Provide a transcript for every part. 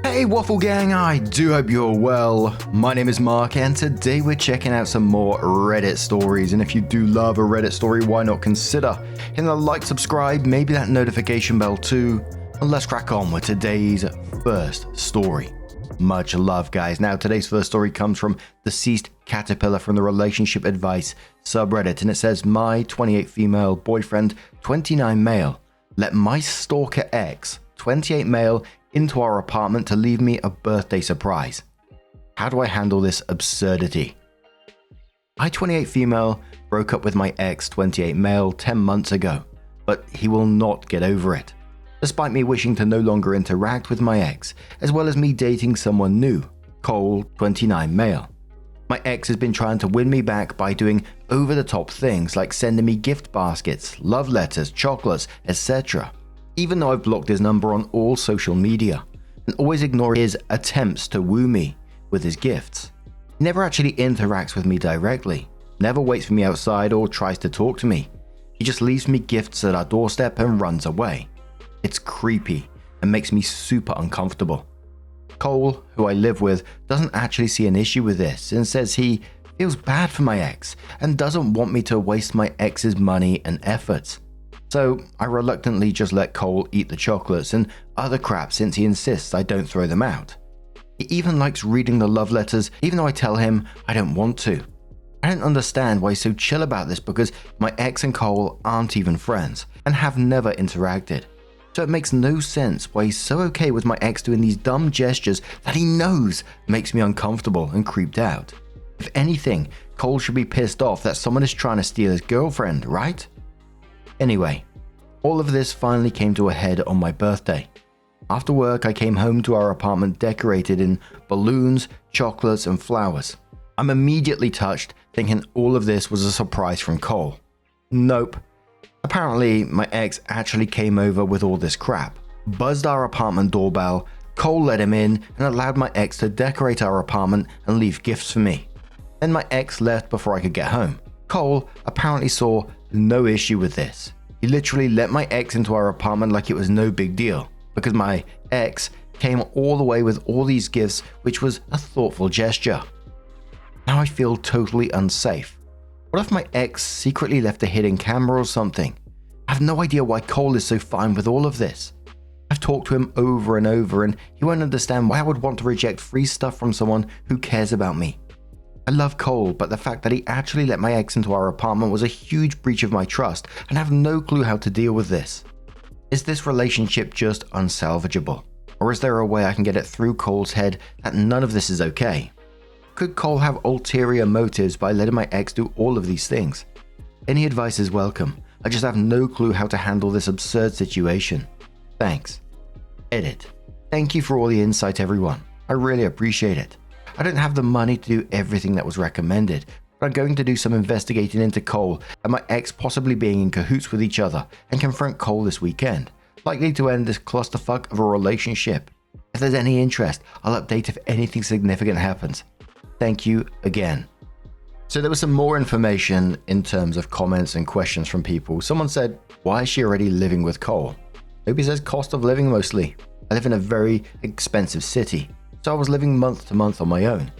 Hey Waffle Gang, I do hope you're well. My name is Mark and today we're checking out some more Reddit stories, and if you do love a Reddit story, why not consider hitting the like, subscribe, maybe that notification bell too, and let's crack on with today's first story. Much love guys. Now today's first story comes from Deceased Caterpillar from the Relationship Advice subreddit, and it says, my 28 female boyfriend, 29 male, let my stalker ex, 28 male, into our apartment to leave me a birthday surprise. How do I handle this absurdity? I, 28 female, broke up with my ex, 28 male, 10 months ago, but he will not get over it. Despite me wishing to no longer interact with my ex, as well as me dating someone new, Cole, 29 male. My ex has been trying to win me back by doing over-the-top things like sending me gift baskets, love letters, chocolates, etc. Even though I've blocked his number on all social media, and always ignore his attempts to woo me with his gifts. He never actually interacts with me directly, never waits for me outside or tries to talk to me. He just leaves me gifts at our doorstep and runs away. It's creepy and makes me super uncomfortable. Cole, who I live with, doesn't actually see an issue with this and says he feels bad for my ex and doesn't want me to waste my ex's money and efforts. So I reluctantly just let Cole eat the chocolates and other crap since he insists I don't throw them out. He even likes reading the love letters even though I tell him I don't want to. I don't understand why he's so chill about this because my ex and Cole aren't even friends and have never interacted. So it makes no sense why he's so okay with my ex doing these dumb gestures that he knows makes me uncomfortable and creeped out. If anything, Cole should be pissed off that someone is trying to steal his girlfriend, right? Anyway, all of this finally came to a head on my birthday. After work, I came home to our apartment decorated in balloons, chocolates, and flowers. I'm immediately touched, thinking all of this was a surprise from Cole. Nope. Apparently, my ex actually came over with all this crap, buzzed our apartment doorbell, Cole let him in, and allowed my ex to decorate our apartment and leave gifts for me. Then my ex left before I could get home. Cole apparently saw no issue with this. He literally let my ex into our apartment like it was no big deal, because my ex came all the way with all these gifts, which was a thoughtful gesture. Now I feel totally unsafe. What if my ex secretly left a hidden camera or something? I have no idea why Cole is so fine with all of this. I've talked to him over and over and he won't understand why I would want to reject free stuff from someone who cares about me. I love Cole, but the fact that he actually let my ex into our apartment was a huge breach of my trust and I have no clue how to deal with this. Is this relationship just unsalvageable? Or is there a way I can get it through Cole's head that none of this is okay? Could Cole have ulterior motives by letting my ex do all of these things? Any advice is welcome. I just have no clue how to handle this absurd situation. Thanks. Edit. Thank you for all the insight, everyone. I really appreciate it. I don't have the money to do everything that was recommended, but I'm going to do some investigating into Cole and my ex possibly being in cahoots with each other and confront Cole this weekend, likely to end this clusterfuck of a relationship. If there's any interest, I'll update if anything significant happens. Thank you again. So there was some more information in terms of comments and questions from people. Someone said, why is she already living with Cole? Maybe it says cost of living mostly. I live in a very expensive city, so I was living month to month on my own.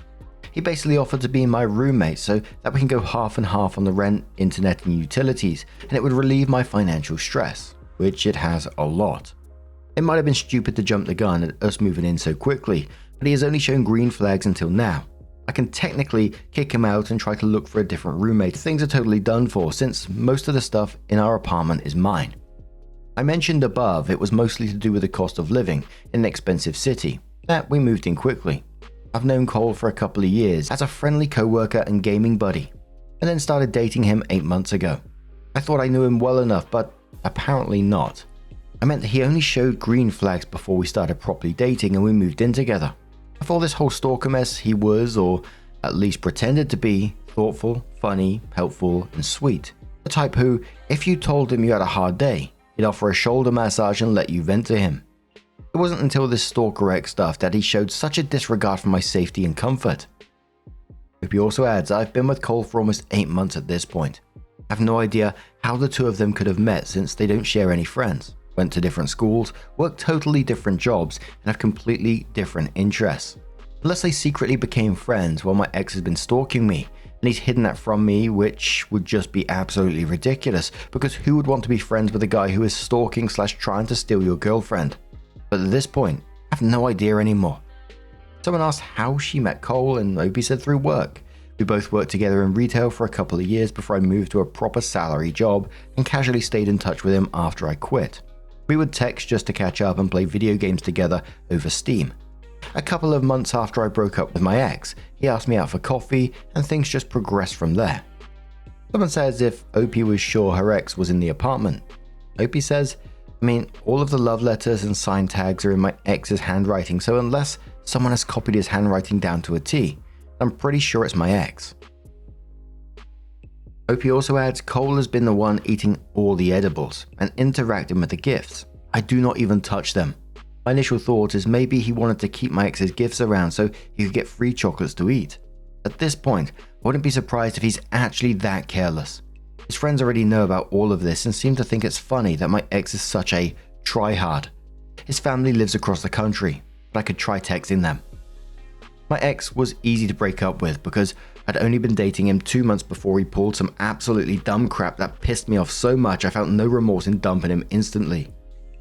He basically offered to be my roommate so that we can go half and half on the rent, internet and utilities, and it would relieve my financial stress, which it has a lot. It might have been stupid to jump the gun at us moving in so quickly, but he has only shown green flags until now. I can technically kick him out and try to look for a different roommate. Things are totally done for since most of the stuff in our apartment is mine. I mentioned above it was mostly to do with the cost of living in an expensive city, that we moved in quickly. I've known Cole for a couple of years as a friendly co-worker and gaming buddy, and then started dating him 8 months ago. I thought I knew him well enough, but apparently not. I meant that he only showed green flags before we started properly dating and we moved in together. Before this whole stalker mess, he was, or at least pretended to be, thoughtful, funny, helpful, and sweet. The type who, if you told him you had a hard day, he'd offer a shoulder massage and let you vent to him. It wasn't until this Stalker X stuff that he showed such a disregard for my safety and comfort. He also adds, I've been with Cole for almost 8 months at this point. I have no idea how the two of them could have met since they don't share any friends. went to different schools, worked totally different jobs, and have completely different interests. Unless they secretly became friends while my ex has been stalking me, and he's hidden that from me, which would just be absolutely ridiculous, because who would want to be friends with a guy who is stalking / trying to steal your girlfriend? But at this point, I have no idea anymore. Someone asked how she met Cole, and Opie said through work. We both worked together in retail for a couple of years before I moved to a proper salary job and casually stayed in touch with him after I quit. We would text just to catch up and play video games together over Steam. A couple of months after I broke up with my ex, he asked me out for coffee and things just progressed from there. Someone says if Opie was sure her ex was in the apartment. Opie says, all of the love letters and sign tags are in my ex's handwriting, so unless someone has copied his handwriting down to a T, I'm pretty sure it's my ex. Opie also adds, Cole has been the one eating all the edibles and interacting with the gifts. I do not even touch them. My initial thought is maybe he wanted to keep my ex's gifts around so he could get free chocolates to eat. At this point, I wouldn't be surprised if he's actually that careless. His friends already know about all of this and seem to think it's funny that my ex is such a tryhard. His family lives across the country, but I could try texting them. My ex was easy to break up with because I'd only been dating him 2 months before he pulled some absolutely dumb crap that pissed me off so much I felt no remorse in dumping him instantly.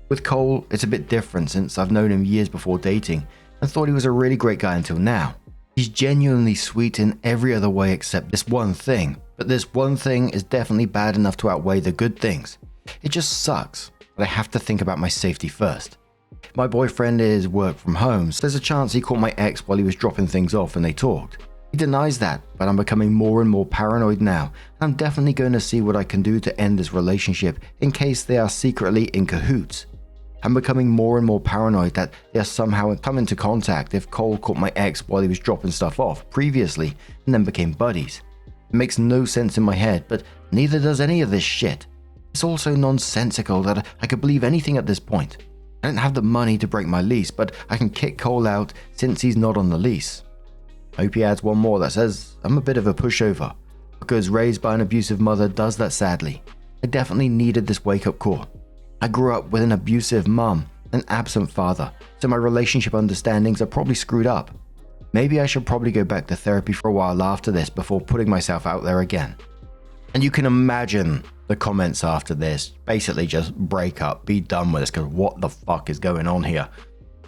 With Cole, it's a bit different since I've known him years before dating and thought he was a really great guy until now. He's genuinely sweet in every other way except this one thing, but this one thing is definitely bad enough to outweigh the good things. It just sucks, but I have to think about my safety first. My boyfriend is work from home, so there's a chance he caught my ex while he was dropping things off and they talked. He denies that, but I'm becoming more and more paranoid now, and I'm definitely going to see what I can do to end this relationship in case they are secretly in cahoots. I'm becoming more and more paranoid that they'll somehow come into contact if Cole caught my ex while he was dropping stuff off previously and then became buddies. It makes no sense in my head, but neither does any of this shit. It's all so nonsensical that I could believe anything at this point. I don't have the money to break my lease, but I can kick Cole out since he's not on the lease. Opie adds one more that says, I'm a bit of a pushover, because raised by an abusive mother does that sadly. I definitely needed this wake-up call. I grew up with an abusive mum, an absent father, so my relationship understandings are probably screwed up. Maybe I should probably go back to therapy for a while after this before putting myself out there again. And you can imagine the comments after this, basically just break up, be done with this, because what the fuck is going on here?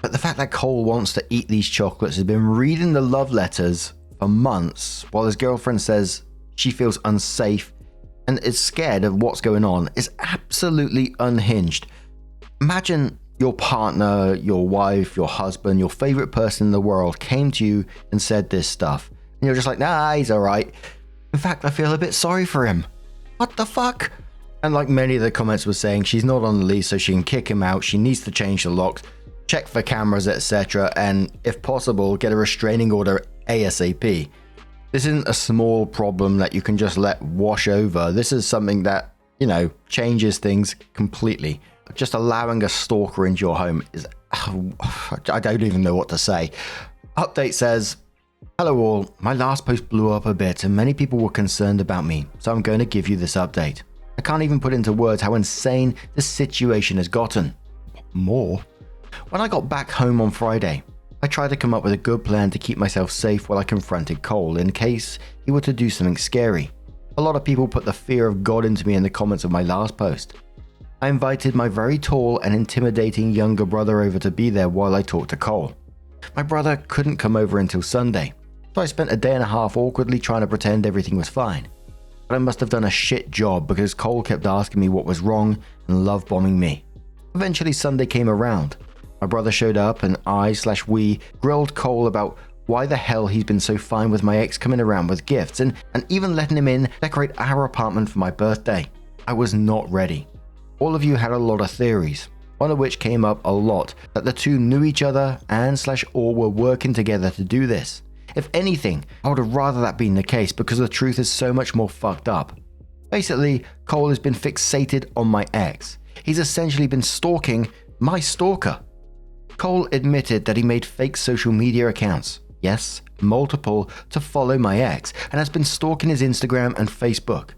But the fact that Cole wants to eat these chocolates, has been reading the love letters for months, while his girlfriend says she feels unsafe and is scared of what's going on, is absolutely unhinged. Imagine your partner, your wife, your husband, your favorite person in the world came to you and said this stuff, and you're just like, nah, he's alright. In fact, I feel a bit sorry for him. What the fuck? And like many of the comments were saying, she's not on the lease so she can kick him out, she needs to change the locks, check for cameras, etc., and if possible, get a restraining order ASAP. This isn't a small problem that you can just let wash over. This is something that, changes things completely. Just allowing a stalker into your home is, I don't even know what to say. Update says, hello all, my last post blew up a bit and many people were concerned about me, so I'm going to give you this update. I can't even put into words how insane this situation has gotten. More? When I got back home on Friday, I tried to come up with a good plan to keep myself safe while I confronted Cole in case he were to do something scary. A lot of people put the fear of God into me in the comments of my last post. I invited my very tall and intimidating younger brother over to be there while I talked to Cole. My brother couldn't come over until Sunday, so I spent a day and a half awkwardly trying to pretend everything was fine. But I must have done a shit job because Cole kept asking me what was wrong and love bombing me. Eventually Sunday came around. My brother showed up and we grilled Cole about why the hell he's been so fine with my ex coming around with gifts and even letting him in decorate our apartment for my birthday. I was not ready. All of you had a lot of theories, one of which came up a lot, that the two knew each other and or were working together to do this. If anything, I would have rather that been the case because the truth is so much more fucked up. Basically, Cole has been fixated on my ex. He's essentially been stalking my stalker. Cole admitted that he made fake social media accounts, yes, multiple, to follow my ex, and has been stalking his Instagram and Facebook.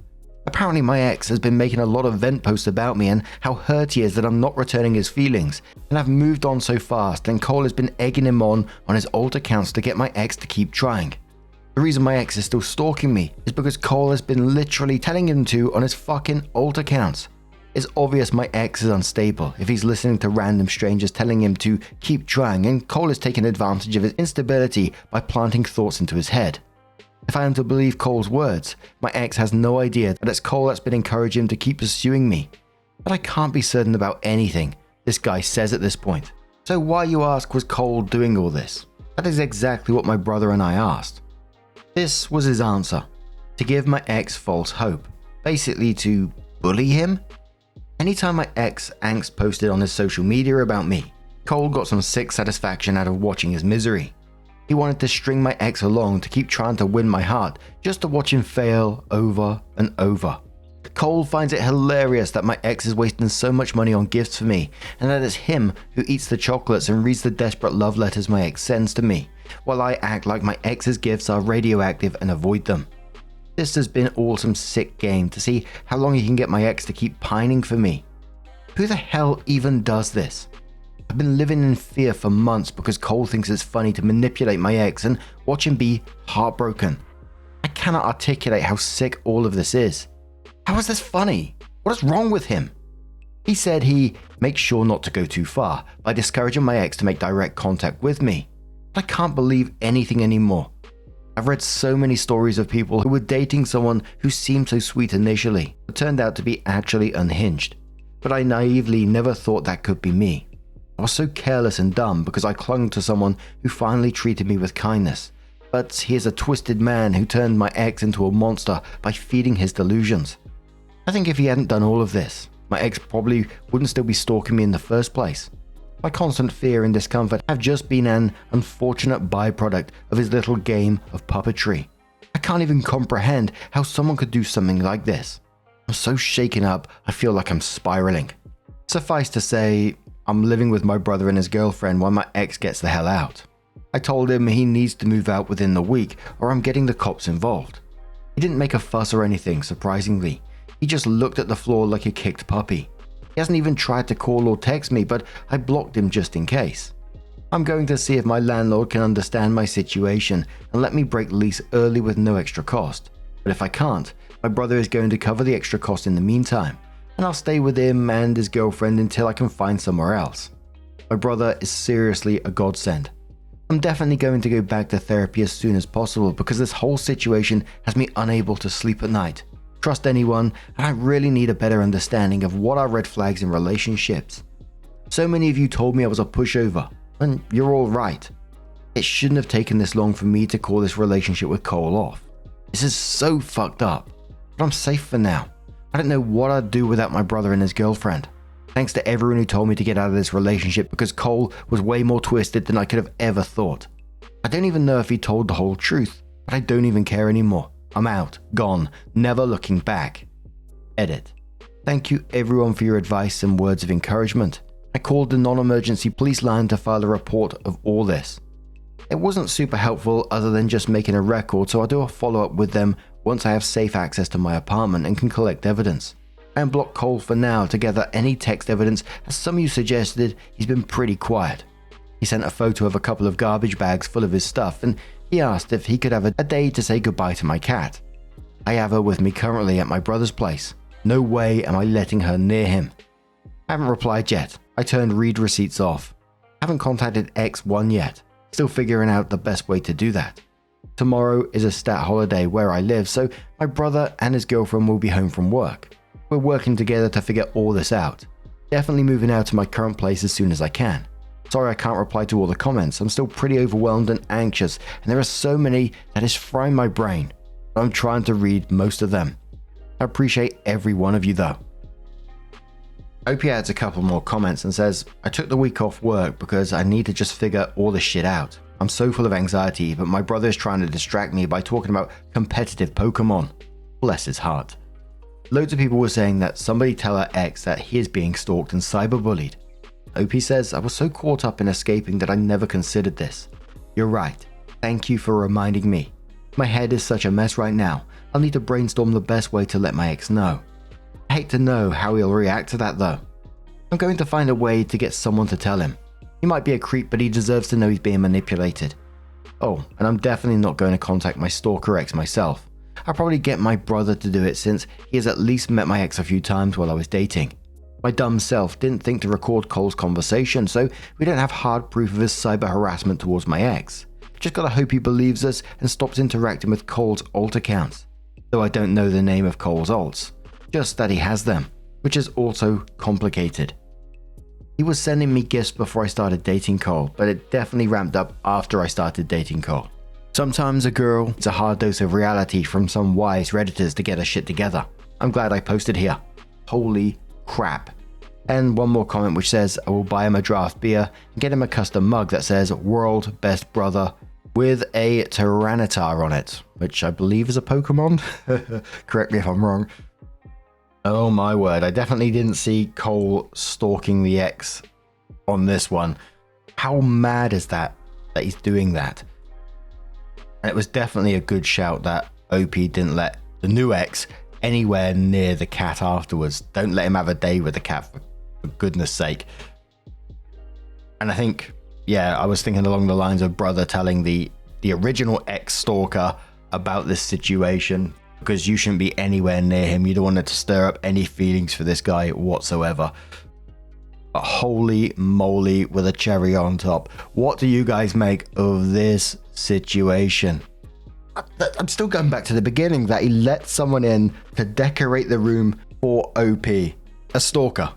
Apparently my ex has been making a lot of vent posts about me and how hurt he is that I'm not returning his feelings, and I've moved on so fast, and Cole has been egging him on his old accounts to get my ex to keep trying. The reason my ex is still stalking me is because Cole has been literally telling him to on his fucking old accounts. It's obvious my ex is unstable if he's listening to random strangers telling him to keep trying, and Cole is taking advantage of his instability by planting thoughts into his head. If I am to believe Cole's words, my ex has no idea that it's Cole that's been encouraging him to keep pursuing me. But I can't be certain about anything this guy says at this point. So why, you ask, was Cole doing all this? That is exactly what my brother and I asked. This was his answer: to give my ex false hope, basically to bully him. Anytime my ex angst posted on his social media about me, Cole got some sick satisfaction out of watching his misery. He wanted to string my ex along to keep trying to win my heart, just to watch him fail over and over. Cole finds it hilarious that my ex is wasting so much money on gifts for me, and that it's him who eats the chocolates and reads the desperate love letters my ex sends to me, while I act like my ex's gifts are radioactive and avoid them. This has been all some sick game to see how long he can get my ex to keep pining for me. Who the hell even does this? I've been living in fear for months because Cole thinks it's funny to manipulate my ex and watch him be heartbroken. I cannot articulate how sick all of this is. How is this funny? What is wrong with him? He said he makes sure not to go too far by discouraging my ex to make direct contact with me. But I can't believe anything anymore. I've read so many stories of people who were dating someone who seemed so sweet initially, but turned out to be actually unhinged. But I naively never thought that could be me. I was so careless and dumb because I clung to someone who finally treated me with kindness. But he is a twisted man who turned my ex into a monster by feeding his delusions. I think if he hadn't done all of this, my ex probably wouldn't still be stalking me in the first place. My constant fear and discomfort have just been an unfortunate byproduct of his little game of puppetry. I can't even comprehend how someone could do something like this. I'm so shaken up, I feel like I'm spiraling. Suffice to say, I'm living with my brother and his girlfriend while my ex gets the hell out. I told him he needs to move out within the week or I'm getting the cops involved. He didn't make a fuss or anything, surprisingly. He just looked at the floor like a kicked puppy. He hasn't even tried to call or text me, but I blocked him just in case. I'm going to see if my landlord can understand my situation and let me break the lease early with no extra cost. But if I can't, my brother is going to cover the extra cost in the meantime, and I'll stay with him and his girlfriend until I can find somewhere else. My brother is seriously a godsend. I'm definitely going to go back to therapy as soon as possible because this whole situation has me unable to sleep at night, trust anyone, and I really need a better understanding of what are red flags in relationships. So many of you told me I was a pushover, and you're all right. It shouldn't have taken this long for me to call this relationship with Cole off. This is so fucked up, but I'm safe for now. I don't know what I'd do without my brother and his girlfriend. Thanks to everyone who told me to get out of this relationship because Cole was way more twisted than I could have ever thought. I don't even know if he told the whole truth, but I don't even care anymore. I'm out, gone, never looking back. Edit. Thank you everyone for your advice and words of encouragement. I called the non-emergency police line to file a report of all this. It wasn't super helpful other than just making a record, so I'll do a follow-up with them once I have safe access to my apartment and can collect evidence. I unblocked Cole for now to gather any text evidence, as some of you suggested he's been pretty quiet. He sent a photo of a couple of garbage bags full of his stuff, and he asked if he could have a day to say goodbye to my cat. I have her with me currently at my brother's place. No way am I letting her near him. I haven't replied yet. I turned read receipts off. Haven't contacted X1 yet. Still figuring out the best way to do that. Tomorrow is a stat holiday where I live, so my brother and his girlfriend will be home from work. We're working together to figure all this out. Definitely moving out to my current place as soon as I can. Sorry I can't reply to all the comments. I'm still pretty overwhelmed and anxious, and there are so many that is frying my brain. But I'm trying to read most of them. I appreciate every one of you though. Opie adds a couple more comments and says, I took the week off work because I need to just figure all this shit out. I'm so full of anxiety, but my brother is trying to distract me by talking about competitive Pokemon. Bless his heart. Loads of people were saying that somebody tell her ex that he is being stalked and cyberbullied. Opie says, I was so caught up in escaping that I never considered this. You're right. Thank you for reminding me. My head is such a mess right now. I'll need to brainstorm the best way to let my ex know. I hate to know how he'll react to that though. I'm going to find a way to get someone to tell him. He might be a creep, but he deserves to know he's being manipulated. Oh, and I'm definitely not going to contact my stalker ex myself. I'll probably get my brother to do it since he has at least met my ex a few times while I was dating. My dumb self didn't think to record Cole's conversation, so we don't have hard proof of his cyber harassment towards my ex. Just gotta hope he believes us and stops interacting with Cole's alt accounts. Though I don't know the name of Cole's alts, just that he has them, which is also complicated. He was sending me gifts before I started dating Cole, but it definitely ramped up after I started dating Cole. Sometimes a girl needs a hard dose of reality from some wise Redditors to get her shit together. I'm glad I posted here. Holy crap. And one more comment which says, I will buy him a draft beer and get him a custom mug that says World Best Brother with a Tyranitar on it, which I believe is a Pokemon. Correct me if I'm wrong. Oh my word, I definitely didn't see Cole stalking the ex on this one. How mad is that he's doing that? And it was definitely a good shout that OP didn't let the new ex anywhere near the cat afterwards. Don't let him have a day with the cat, for goodness sake. And I think, yeah, I was thinking along the lines of brother telling the original ex-stalker about this situation, because you shouldn't be anywhere near him. You don't want it to stir up any feelings for this guy whatsoever. But holy moly with a cherry on top. What do you guys make of this situation? I'm still going back to the beginning, that he let someone in to decorate the room for OP. A stalker.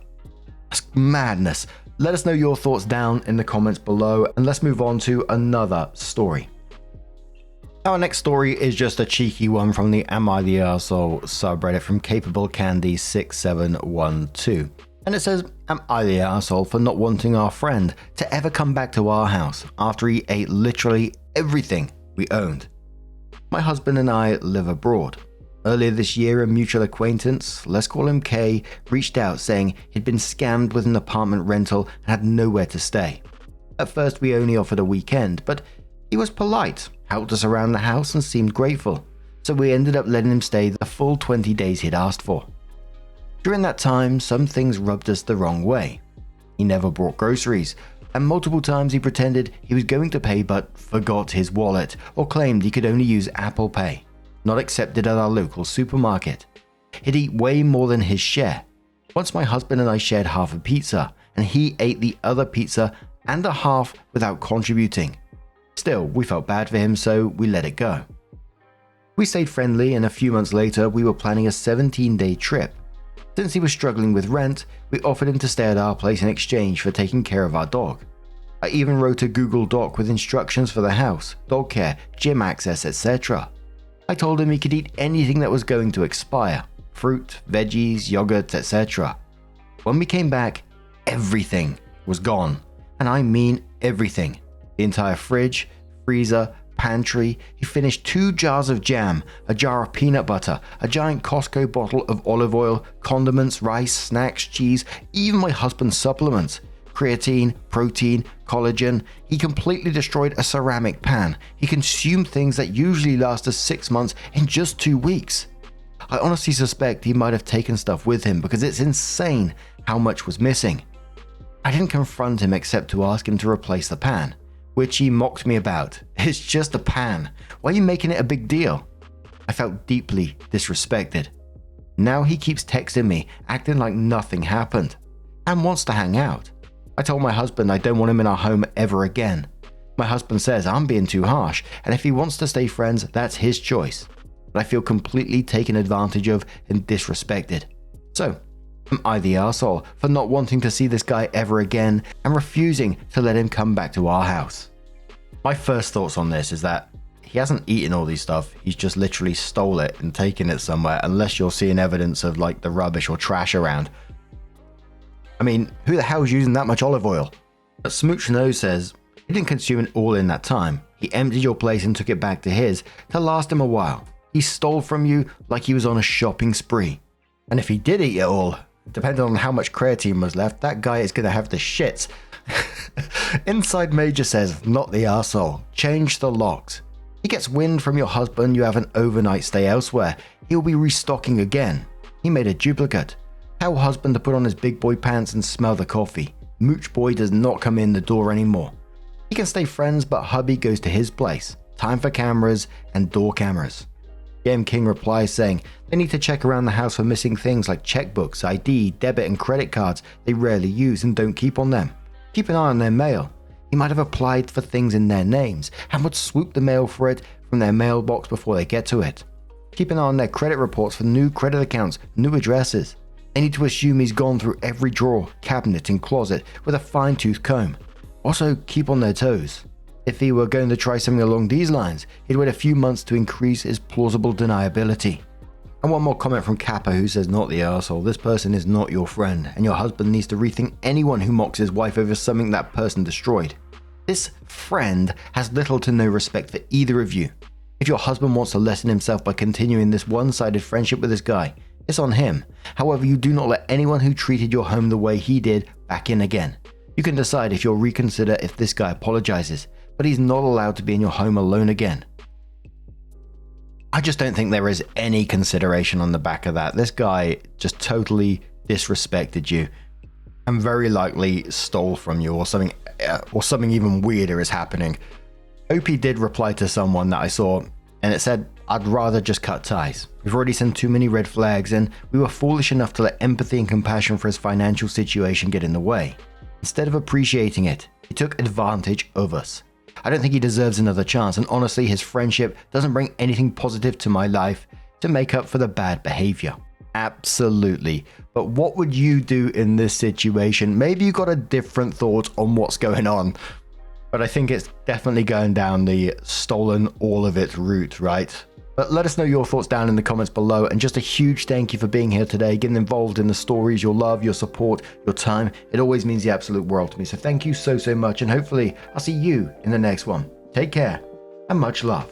That's madness. Let us know your thoughts down in the comments below, and let's move on to another story. Our next story is just a cheeky one from the Am I the Arsehole subreddit from CapableCandy6712. And it says, am I the arsehole for not wanting our friend to ever come back to our house after he ate literally everything we owned? My husband and I live abroad. Earlier this year, a mutual acquaintance, let's call him K, reached out saying he'd been scammed with an apartment rental and had nowhere to stay. At first, we only offered a weekend, but he was polite, helped us around the house and seemed grateful, so we ended up letting him stay the full 20 days he'd asked for. During that time, some things rubbed us the wrong way. He never brought groceries, and multiple times he pretended he was going to pay but forgot his wallet or claimed he could only use Apple Pay, not accepted at our local supermarket. He'd eat way more than his share. Once my husband and I shared half a pizza, and he ate the other pizza and a half without contributing. Still, we felt bad for him, so we let it go. We stayed friendly, and a few months later, we were planning a 17-day trip. Since he was struggling with rent, we offered him to stay at our place in exchange for taking care of our dog. I even wrote a Google Doc with instructions for the house, dog care, gym access, etc. I told him he could eat anything that was going to expire, fruit, veggies, yogurt, etc. When we came back, everything was gone. And I mean everything. The entire fridge, freezer, pantry. He finished 2 jars of jam, a jar of peanut butter, a giant Costco bottle of olive oil, condiments, rice, snacks, cheese, even my husband's supplements. Creatine, protein, collagen. He completely destroyed a ceramic pan. He consumed things that usually last us 6 months in just 2 weeks. I honestly suspect he might have taken stuff with him because it's insane how much was missing. I didn't confront him except to ask him to replace the pan, which he mocked me about. It's just a pan. Why are you making it a big deal? I felt deeply disrespected. Now he keeps texting me, acting like nothing happened, and wants to hang out. I told my husband I don't want him in our home ever again. My husband says I'm being too harsh, and if he wants to stay friends, that's his choice. But I feel completely taken advantage of and disrespected. So, am I the arsehole for not wanting to see this guy ever again and refusing to let him come back to our house? My first thoughts on this is that he hasn't eaten all these stuff, he's just literally stole it and taken it somewhere, unless you're seeing evidence of like the rubbish or trash around. I mean, who the hell is using that much olive oil? But Smooch Nose says, he didn't consume it all in that time. He emptied your place and took it back to his to last him a while. He stole from you like he was on a shopping spree. And if he did eat it all, depending on how much creatine was left, that guy is going to have the shits. Inside Major says, not the arsehole. Change the locks. He gets wind from your husband you have an overnight stay elsewhere. He'll be restocking again. He made a duplicate. Tell husband to put on his big boy pants and smell the coffee. Mooch boy does not come in the door anymore. He can stay friends, but hubby goes to his place. Time for cameras and door cameras. Game King replies saying they need to check around the house for missing things like checkbooks, ID, debit and credit cards they rarely use and don't keep on them. Keep an eye on their mail. He might have applied for things in their names and would swoop the mail for it from their mailbox before they get to it. Keep an eye on their credit reports for new credit accounts, new addresses. They need to assume he's gone through every drawer, cabinet and closet with a fine-tooth comb. Also, keep on their toes. If he were going to try something along these lines, he'd wait a few months to increase his plausible deniability. And one more comment from Kappa who says, not the arsehole, this person is not your friend, and your husband needs to rethink anyone who mocks his wife over something that person destroyed. This friend has little to no respect for either of you. If your husband wants to lessen himself by continuing this one-sided friendship with this guy, it's on him. However, you do not let anyone who treated your home the way he did back in again. You can decide if you'll reconsider if this guy apologizes, but he's not allowed to be in your home alone again. I just don't think there is any consideration on the back of that. This guy just totally disrespected you and very likely stole from you, or something even weirder is happening. OP did reply to someone that I saw, and it said, I'd rather just cut ties. We've already sent too many red flags, and we were foolish enough to let empathy and compassion for his financial situation get in the way. Instead of appreciating it, he took advantage of us. I don't think he deserves another chance, and honestly, his friendship doesn't bring anything positive to my life to make up for the bad behavior. Absolutely. But what would you do in this situation? Maybe you got a different thought on what's going on, but I think it's definitely going down the stolen all of it route, right? But let us know your thoughts down in the comments below, and just a huge thank you for being here today, getting involved in the stories, your love, your support, your time. It always means the absolute world to me. So thank you so much, and hopefully I'll see you in the next one. Take care and much love.